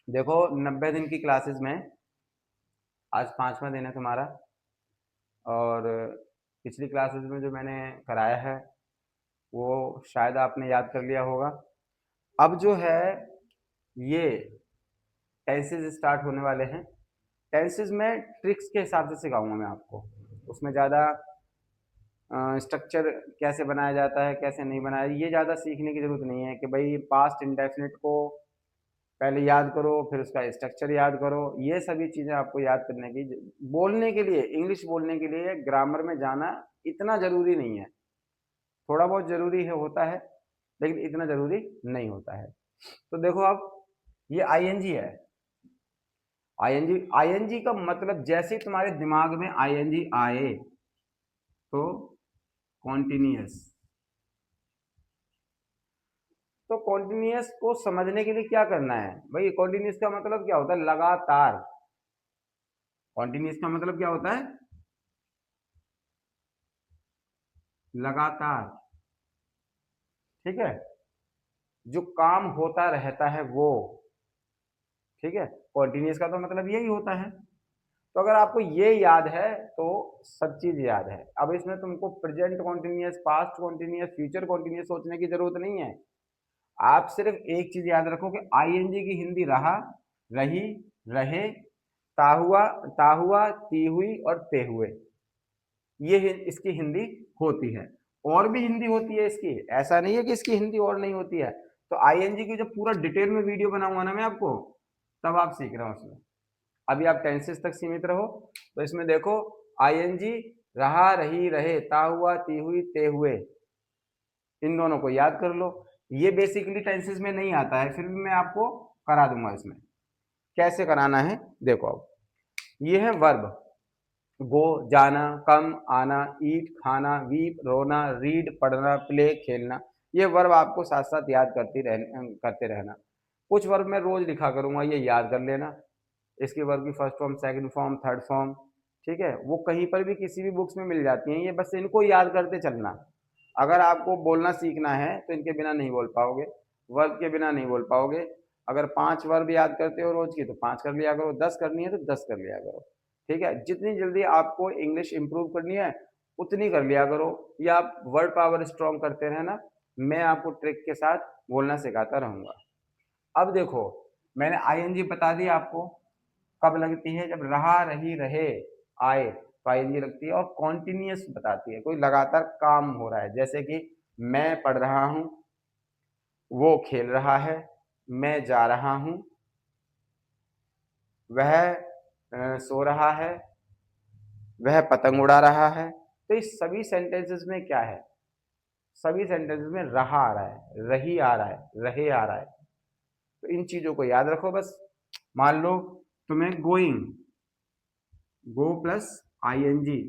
देखो 90 दिन की क्लासेस में आज 5वां दिन है तुम्हारा। और पिछली क्लासेस में जो मैंने कराया है वो शायद आपने याद कर लिया होगा। अब जो है ये टेंसेस स्टार्ट होने वाले हैं। टेंसेस में ट्रिक्स के हिसाब से सिखाऊंगा मैं आपको। उसमें ज़्यादा स्ट्रक्चर कैसे बनाया जाता है कैसे नहीं बनाया, ये ज़्यादा सीखने की ज़रूरत नहीं है कि भाई पास्ट इंडेफिनिट को पहले याद करो फिर उसका स्ट्रक्चर याद करो। ये सभी चीज़ें आपको याद करने की, बोलने के लिए, इंग्लिश बोलने के लिए ग्रामर में जाना इतना ज़रूरी नहीं है। थोड़ा बहुत ज़रूरी है, होता है, लेकिन इतना ज़रूरी नहीं होता है। तो देखो अब ये आईएनजी है। आईएनजी, आईएनजी का मतलब जैसे ही तुम्हारे दिमाग में आईएनजी आए तो कॉन्टिन्यूअस। तो कॉन्टिन्यूअस को समझने के लिए क्या करना है भाई? कॉन्टिन्यूअस का मतलब क्या होता है? लगातार। कॉन्टिन्यूअस का मतलब क्या होता है? लगातार। ठीक है, जो काम होता रहता है वो। ठीक है, कॉन्टिन्यूअस का तो मतलब यही होता है। तो अगर आपको ये याद है तो सब चीज याद है। अब इसमें तुमको present continuous, past continuous, future continuous सोचने की जरूरत नहीं है। आप सिर्फ एक चीज याद रखो कि आईएनजी की हिंदी रहा, रही, रहे, ता हुआ, ती हुई और ते हुए। ये इसकी हिंदी होती है। और भी हिंदी होती है इसकी, ऐसा नहीं है कि इसकी हिंदी और नहीं होती है। तो आईएनजी की जब पूरा डिटेल में वीडियो बनाऊंगा ना मैं आपको, तब आप सीख रहे हो उसमें। अभी आप टेंसेस तक सीमित रहो। तो इसमें देखो आईएनजी, रहा, रही, रहे, ता हुआ, ती हुई, ते हुए, इन दोनों को याद कर लो। ये बेसिकली टेंसेस में नहीं आता है, फिर भी मैं आपको करा दूंगा इसमें। कैसे कराना है देखो। अब ये है वर्ब। गो जाना, कम आना, ईट खाना, वीप रोना, रीड पढ़ना, प्ले खेलना। ये वर्ब आपको साथ साथ याद करते रहना। कुछ वर्ब मैं रोज लिखा करूंगा, ये याद कर लेना। इसकी वर्ब की first form, second form, third form. ठीक है, वो कहीं पर भी किसी भी बुक्स में मिल जाती हैं, ये बस इनको याद करते चलना। अगर आपको बोलना सीखना है तो इनके बिना नहीं बोल पाओगे, वर्ब के बिना नहीं बोल पाओगे। अगर 5 वर्ब याद करते हो रोज की तो 5 कर लिया करो, 10 करनी है तो 10 कर लिया करो। ठीक है, जितनी जल्दी आपको इंग्लिश इंप्रूव करनी है उतनी कर लिया करो, या आप वर्ड पावर स्ट्रॉन्ग करते रहना। मैं आपको ट्रिक के साथ बोलना सिखाता रहूंगा। अब देखो, मैंने आईएनजी बता दी आपको कब लगती है, जब रहा, रही, रहे, आए तो आईएनजी लगती है। और कॉन्टिन्यूअस बताती है, कोई लगातार काम हो रहा है, जैसे कि मैं पढ़ रहा हूं, वो खेल रहा है, मैं जा रहा हूं, वह सो रहा है, वह पतंग उड़ा रहा है। तो इस सभी सेंटेंसेस में क्या है? सभी सेंटेंसेस में रहा आ रहा है, रही आ रहा है, रहे आ रहा है। तो इन चीजों को याद रखो बस। मान लो तुम्हें गोइंग, गो प्लस आईएनजी,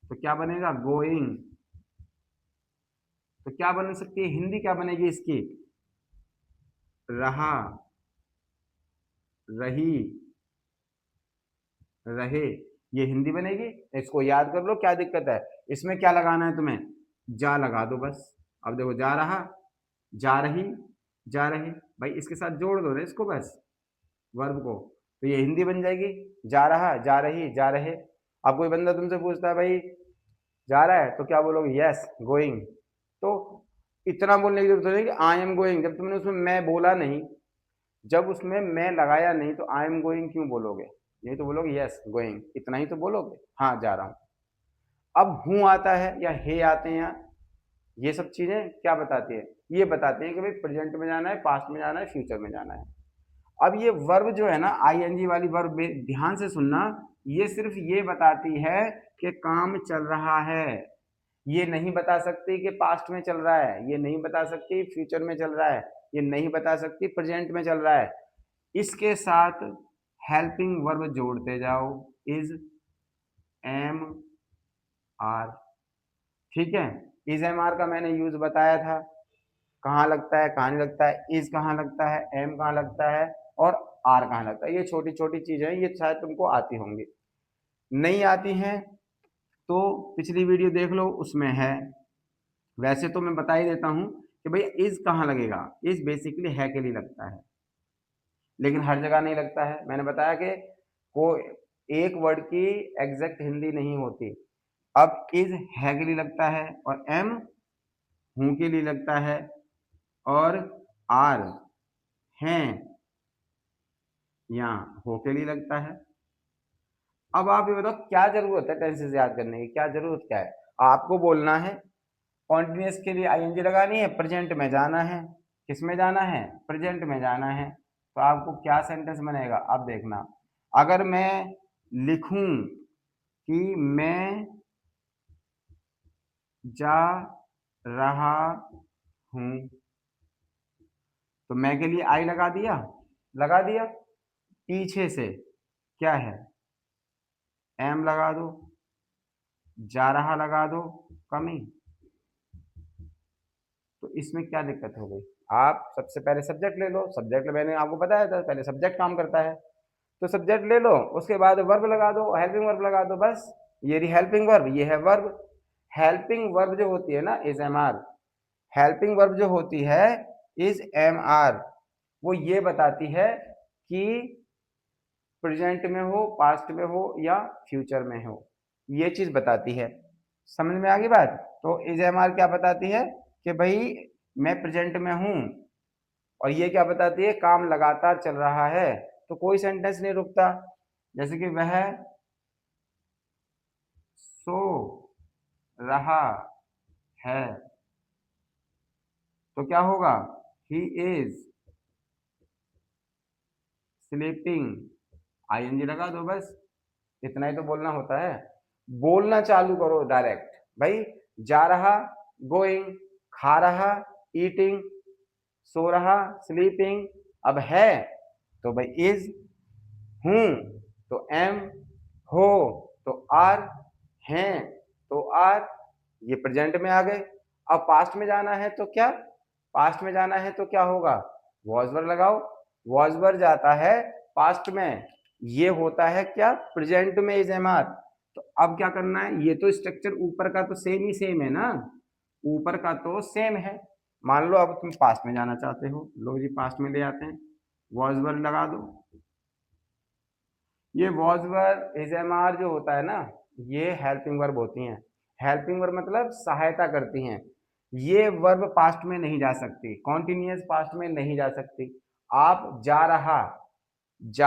तो क्या बनेगा? गोइंग। तो क्या बन सकती है हिंदी, क्या बनेगी इसकी? रहा, रही, रहे, ये हिंदी बनेगी। इसको याद कर लो, क्या दिक्कत है? इसमें क्या लगाना है तुम्हें? जा लगा दो बस। अब देखो, जा रहा, जा रही, जा रहे, भाई इसके साथ जोड़ दो ना इसको बस, वर्ब को, तो ये हिंदी बन जाएगी। जा रहा, जा रही, जा रहे। अब कोई बंदा तुमसे पूछता है भाई जा रहा है, तो क्या बोलोगे? Yes going. तो इतना बोलने की जरूरत नहीं कि आई एम गोइंग, जब तुमने उसमें मैं बोला नहीं, जब उसमें मैं लगाया नहीं, तो आई एम गोइंग क्यों बोलोगे? यही तो बोलोगे यस गोइंग, इतना ही तो बोलोगे, हाँ जा रहा हूं। अब हूं आता है या हे आते हैं, ये सब चीजें क्या बताती है? ये बताती है कि भाई प्रेजेंट में जाना है, पास्ट में जाना है, फ्यूचर में जाना है। अब ये वर्ब जो है ना, आईएनजी वाली वर्ब, ध्यान से सुनना, ये सिर्फ ये बताती है कि काम चल रहा है। ये नहीं बता सकती कि पास्ट में चल रहा है, ये नहीं बता सकती फ्यूचर में चल रहा है, ये नहीं बता सकती प्रेजेंट में चल रहा है। इसके साथ हेल्पिंग वर्ब जोड़ते जाओ, इज, एम, आर। ठीक है, इज एम आर का मैंने यूज बताया था, कहाँ लगता है कहाँ नहीं लगता है, इज कहाँ लगता है, एम कहाँ लगता है, और आर कहाँ लगता है। ये छोटी छोटी चीजें हैं, ये शायद तुमको आती होंगी। नहीं आती हैं तो पिछली वीडियो देख लो, उसमें है। वैसे तो मैं बता ही देता हूं कि भाई इज कहाँ लगेगा। इज बेसिकली है के लिए लगता है, लेकिन हर जगह नहीं लगता है। मैंने बताया कि को एक वर्ड की एग्जैक्ट हिंदी नहीं होती। अब इज है के लिए लगता है, और एम हूं के लिए लगता है, और आर हैं या हो के लिए लगता है। अब आप ये बताओ क्या जरूरत है टेंसेस याद करने की, क्या जरूरत क्या है? आपको बोलना है कॉन्टिन्यूस के लिए आईएनजी लगानी है, प्रेजेंट में जाना है। किस में जाना है? प्रेजेंट में जाना है। तो आपको क्या सेंटेंस बनेगा अब देखना। अगर मैं लिखूं कि मैं जा रहा हूं, तो मैं के लिए आई लगा दिया, लगा दिया। पीछे से क्या है? एम लगा दो, जा रहा लगा दो, कमी। तो इसमें क्या दिक्कत हो गई? आप सबसे पहले सब्जेक्ट ले लो। सब्जेक्ट मैंने आपको बताया था पहले सब्जेक्ट काम करता है, तो सब्जेक्ट ले लो, उसके बाद वर्ब लगा दो, हेल्पिंग वर्ब लगा दो, बस। ये रही हेल्पिंग वर्ब, ये है वर्ब। हेल्पिंग वर्ब जो होती है ना is am are, helping verb जो होती है इज एम आर, वो ये बताती है कि प्रेजेंट में हो, पास्ट में हो, या फ्यूचर में हो, ये चीज बताती है। समझ में आ गई बात? तो इज एम आर क्या बताती है कि भाई मैं प्रेजेंट में हूं, और ये क्या बताती है? काम लगातार चल रहा है, तो कोई सेंटेंस नहीं रुकता। जैसे कि वह सो रहा है, तो क्या होगा? ही इज स्लीपिंग, आईएनजी लगा दो, बस। इतना ही तो बोलना होता है। बोलना चालू करो डायरेक्ट भाई। जा रहा, गोइंग, खा रहा, ईटिंग, सो रहा, स्लीपिंग। अब है तो भाई इज, हूं तो एम, हो तो आर, हैं तो आर, ये प्रेजेंट में आ गए। अब पास्ट में जाना है तो क्या? पास्ट में जाना है तो क्या होगा? वॉज वर्ब लगाओ। वॉज वर्ब जाता है पास्ट में, ये होता है क्या? प्रेजेंट में इज एम आर। तो अब क्या करना है? ये तो स्ट्रक्चर ऊपर का तो सेम ही सेम है ना, ऊपर का तो सेम है। मान लो अब तुम पास्ट में जाना चाहते हो, लो जी पास्ट में ले आते हैं, वॉज वर्ब लगा दो। ये was verb is am are जो होता है ना, ये हेल्पिंग वर्ब होती हैं। हेल्पिंग वर्ब मतलब सहायता करती हैं। ये वर्ब पास्ट में नहीं जा सकती, कॉन्टिन्यूअस पास्ट में नहीं जा सकती। आप जा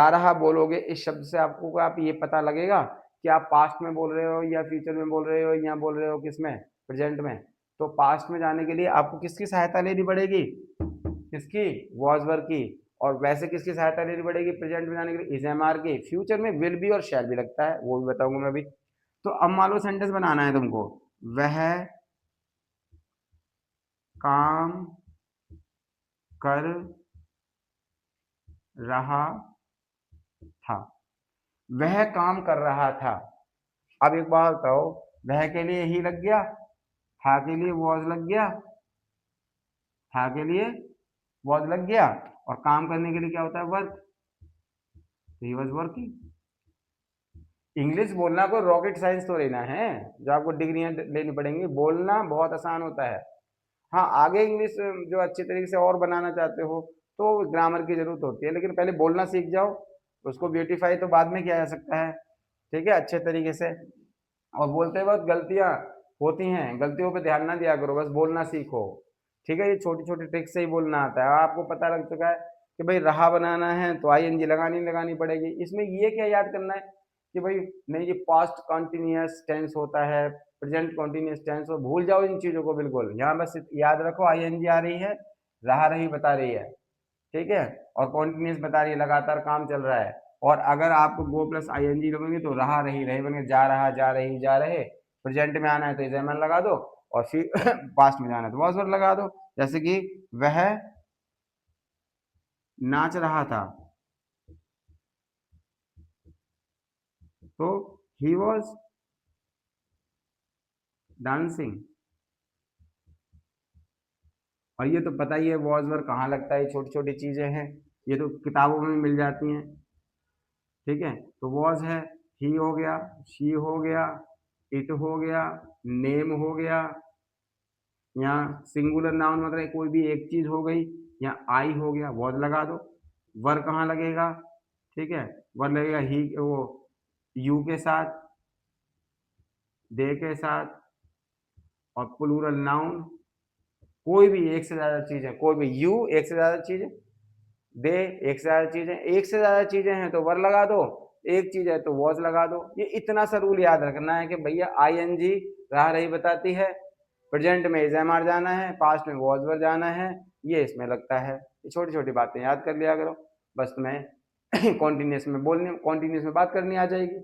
रहा बोलोगे, इस शब्द से आपको आप ये पता लगेगा कि आप पास्ट में बोल रहे हो या फ्यूचर में बोल रहे हो या बोल रहे हो किसमें? प्रेजेंट में। तो पास्ट में जाने के लिए आपको किसकी सहायता लेनी पड़ेगी? किसकी? वॉज वर्ब की। और वैसे किसकी सहायता लेनी पड़ेगी प्रेजेंट में जाने के लिए? इज एम आर की। फ्यूचर में विल भी और शैल भी लगता है, वो भी बताऊंगा मैं अभी। तो अब मान लो सेंटेंस बनाना है तुमको, वह काम कर रहा था, वह काम कर रहा था। अब एक बात बताओ, वह के लिए ही लग गया, था के लिए वॉज लग गया, था के लिए वॉज लग गया, और काम करने के लिए क्या होता है? Work. He was working. English बोलना कोई रॉकेट साइंस तो लेना है जो आपको डिग्रियां लेनी पड़ेंगी, बोलना बहुत आसान होता है। हाँ, आगे इंग्लिश जो अच्छे तरीके से और बनाना चाहते हो तो ग्रामर की जरूरत होती है, लेकिन पहले बोलना सीख जाओ। उसको ब्यूटीफाई तो बाद में किया जा सकता है, ठीक है, अच्छे तरीके से। और बोलते वक्त गलतियां होती हैं, गलतियों पे ध्यान ना दिया करो, बस बोलना सीखो। ठीक है, ये छोटी छोटी ट्रिक से ही बोलना आता है। आपको पता लग चुका है कि भाई रहा बनाना है तो आईएनजी लगानी लगानी पड़ेगी। इसमें ये क्या याद करना है कि भाई नहीं, ये पास्ट कॉन्टिन्यूअस टेंस होता है, प्रेजेंट कॉन्टिन्यूअस टेंस हो, भूल जाओ इन चीजों को बिल्कुल। यहाँ बस याद रखो आईएनजी आ रही है, रहा रही बता रही है, ठीक है, और कॉन्टिन्यूस बता रही है, लगातार काम चल रहा है। और अगर आप गो प्लस आईएनजी लगेंगे तो रहा रही रही बनेगा, जा रहा जा रही जा रहे। प्रेजेंट में आना है तो इजेमन लगा दो, और फिर पास्ट में जाना है तो वॉज वर्ब लगा दो। जैसे कि वह नाच रहा था, तो ही वॉज डांसिंग। और ये तो पता ही है वॉज वर्ब कहाँ लगता है, छोटी छोटी चीजें हैं, ये तो किताबों में मिल जाती हैं। ठीक है, तो वॉज है, ही हो गया, शी हो गया, इट हो गया, नेम हो गया, या सिंगुलर नाउन मतलब कोई भी एक चीज हो गई, या आई हो गया, वॉज लगा दो। वर कहाँ लगेगा, ठीक है, वर लगेगा ही वो यू के साथ, दे के साथ, और प्लूरल नाउन कोई भी एक से ज्यादा चीज है, कोई भी यू एक से ज्यादा चीज है, दे एक से ज्यादा चीजें, एक से ज्यादा चीजें हैं तो वर लगा दो, एक चीज है तो वॉज लगा दो। ये इतना सा रूल याद रखना है कि भैया आईएनजी राह रही बताती है, प्रेजेंट में इज एम आर जाना है, पास्ट में वॉज वर जाना है, ये इसमें लगता है। ये छोटी छोटी बातें याद कर लिया करो, बस तुम्हें कॉन्टिन्यूस में बोलने, कॉन्टिन्यूस में बात करनी आ जाएगी।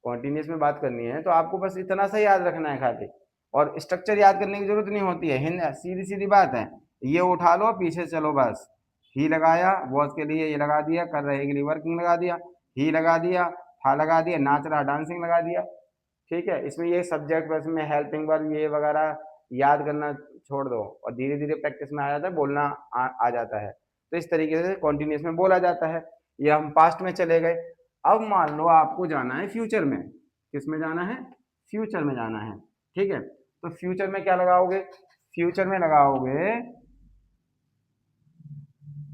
कॉन्टिन्यूस में बात करनी है तो आपको बस इतना सा याद रखना है खाली, और स्ट्रक्चर याद करने की जरूरत नहीं होती है, हिंद सीधी सीधी बात है, ये उठा लो पीछे चलो बस। ही लगाया, वॉज के लिए ये लगा दिया, कर रहे के लिए वर्किंग लगा दिया, ही लगा दिया, था लगा दिया, नाच रहा डांसिंग लगा दिया, ठीक है। इसमें ये सब्जेक्ट बस में हेल्पिंग वर्ब ये वगैरह याद करना छोड़ दो, और धीरे धीरे प्रैक्टिस में आ जाता है, बोलना आ जाता है। तो इस तरीके से कॉन्टिन्यूस में बोला जाता है। ये हम पास्ट में चले गए। अब मान लो आपको जाना है फ्यूचर में, किस में जाना है, फ्यूचर में जाना है, ठीक है। तो फ्यूचर में क्या लगाओगे, फ्यूचर में लगाओगे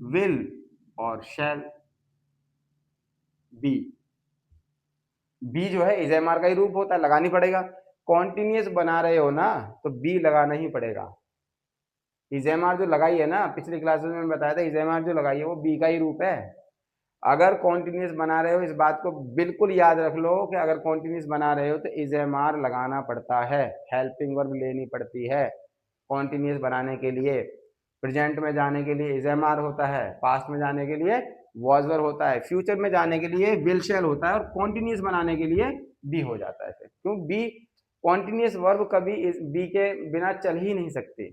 विल और शैल। बी, बी जो है इज एम आर का ही रूप होता है, लगानी पड़ेगा। कॉन्टिन्यूस बना रहे हो ना तो बी लगाना ही पड़ेगा। इज एम आर जो लगाई है ना, पिछली क्लासेस में बताया था, इज एम आर जो लगाई है वो बी का ही रूप है। अगर कॉन्टिन्यूस बना रहे हो, इस बात को बिल्कुल याद रख लो कि अगर कॉन्टिन्यूस बना रहे हो तो इज एम आर लगाना पड़ता है, हेल्पिंग वर्ब लेनी पड़ती है कॉन्टिन्यूस बनाने के लिए। प्रेजेंट में जाने के लिए इज एम आर होता है, पास्ट में जाने के लिए वॉज वर होता है, फ्यूचर में जाने के लिए विल शैल होता है, और कॉन्टिन्यूस बनाने के लिए बी हो जाता है। फिर क्यों बी, कॉन्टिन्यूस वर्ब कभी इस बी के बिना चल ही नहीं सकती।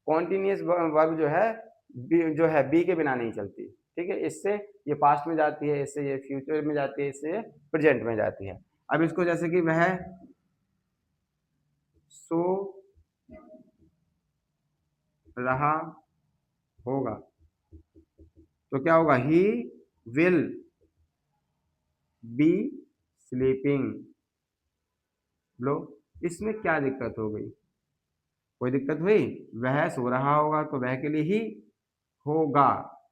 कॉन्टिन्यूस वर्ब जो है बी के बिना नहीं चलती, ठीक है। इससे ये पास्ट में जाती है, इससे ये फ्यूचर में जाती है, इससे ये प्रेजेंट में जाती है। अब इसको जैसे कि वह सो रहा होगा तो क्या होगा, ही विल बी स्लीपिंग। लो, इसमें क्या दिक्कत हो गई, कोई दिक्कत हुई, वह सो रहा होगा तो वह के लिए ही होगा।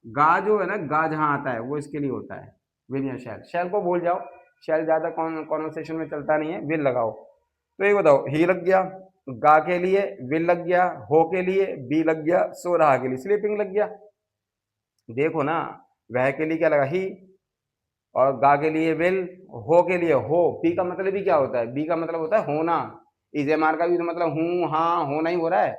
गा जो है ना, गा जहां आता है वो इसके लिए होता है, विल या शैल। शैल को भूल जाओ, शैल ज्यादा कॉन्वर्सेशन में चलता नहीं है, विल लगाओ। तो ये बताओ, ही लग गया, गा के लिए विल लग गया, हो के लिए बी लग गया, सो रहा के लिए स्लीपिंग लग गया। देखो ना, वह के लिए क्या लगा, ही, और गा के लिए विल, हो के लिए हो। बी का मतलब भी क्या होता है, बी का मतलब होता है होना। इज एम आर का भी तो मतलब हूं हाँ होना ही हो रहा है,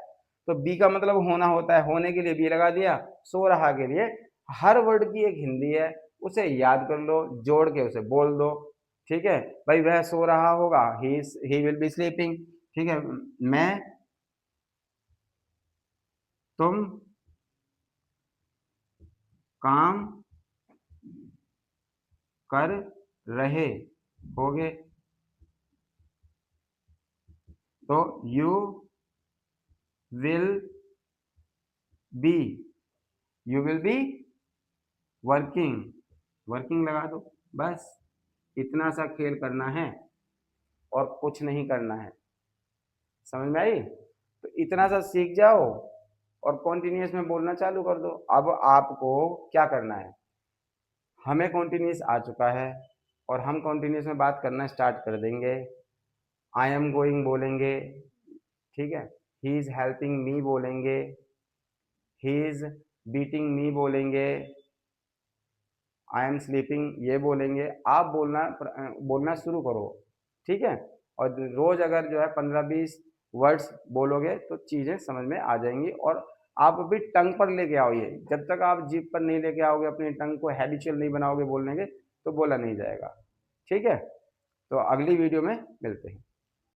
तो बी का मतलब होना होता है, होने के लिए बी लगा दिया, सो रहा के लिए। हर वर्ड की एक हिंदी है, उसे याद कर लो, जोड़ के उसे बोल दो, ठीक है। भाई वह सो रहा होगा, ही विल बी स्लीपिंग, ठीक है। मैं, तुम काम कर रहे होगे तो you will be, you will be working, working लगा दो। बस इतना सा खेल करना है और कुछ नहीं करना है, समझ में आई। तो इतना सा सीख जाओ और कॉन्टिन्यूस में बोलना चालू कर दो। अब आपको क्या करना है, हमें कॉन्टिन्यूस आ चुका है और हम कॉन्टिन्यूस में बात करना स्टार्ट कर देंगे। आई एम गोइंग बोलेंगे, ठीक है, ही इज हेल्पिंग मी बोलेंगे, ही इज बीटिंग मी बोलेंगे, आई एम स्लीपिंग ये बोलेंगे। आप बोलना शुरू करो, ठीक है। और रोज अगर जो है 15-20 वर्ड्स बोलोगे तो चीज़ें समझ में आ जाएंगी। और आप भी टंग पर लेके आओ, ये जब तक आप जीप पर नहीं लेके आओगे, अपनी टंग को हैबिचुअल नहीं बनाओगे बोलने के, तो बोला नहीं जाएगा, ठीक है। तो अगली वीडियो में मिलते हैं।